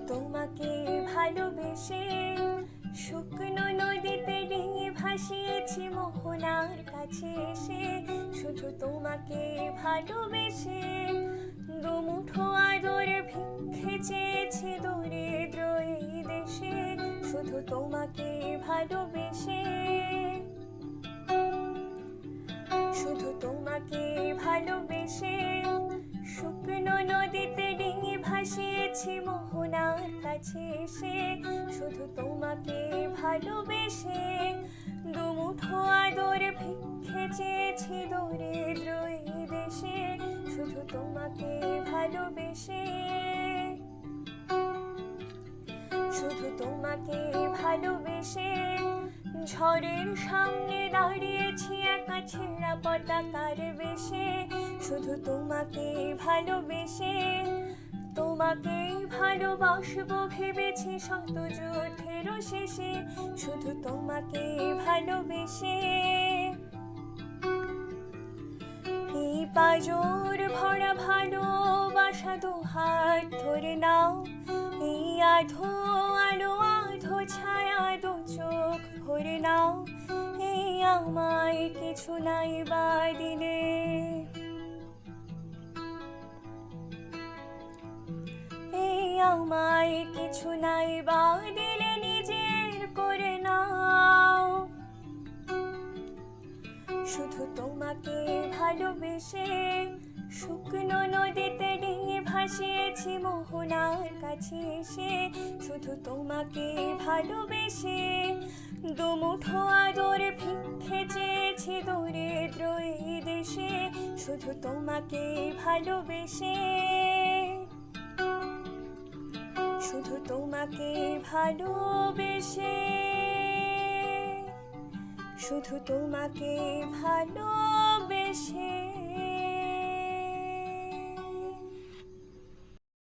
তোমাকে ভালোবেসে শুকনো নদীতে ডিঙি ভাসিয়েছি মোহনার কাছে এসে, শুধু তোমাকে ভালোবেসে দুমুঠো আদর ভিক্ষে চেয়েছি দরিদ্র এই দেশে, শুধু তোমাকে ভালোবেসে, শুধু তোমাকে ভালোবেসে শুকনো নদীতে ডিঙি ভাসিয়েছি মোহনার কাছে এসে, শুধু তোমাকে ভালোবেসে দুমুঠো আদর ভিক্ষে চেয়েছি দরিদ্র এই দেশে, শুধু তোমাকে ভালোবেসে, শুধু তোমাকে ভালোবেসে ঝড়ের সামনে দাঁড়িয়েছি একা ছেঁড়া পতাকার বেশে, শুধু তোমাকে ভালোবেসে, তোমাকে ভালোবাসবো ভেবেছি শত যুদ্ধেরও শেষে, শুধু তোমাকে ভালোবেসে। এই পাঁজর ভরা ভালোবাসা দুহাত ধরে নাও, এই আধো আলো আধো ছায়া দু চোখ ভরে নাও, এই আমায় কিছু নাই বা দিলে, এই আমায় কিছু নাই বা দিলে নিজের করে নাও, শুধু তোমাকে ভালোবেসে শুকনো নদীতে ডিঙি ভাসিয়েছি মোহনার কাছে এসে, শুধু তোমাকে ভালোবেসে দুমুঠো আদর ভিক্ষে চেয়েছি দরিদ্র এই দেশে, শুধু তোমাকে ভালোবেসে, শুধু তোমাকে ভালোবেসে, শুধু তোমাকে ভালো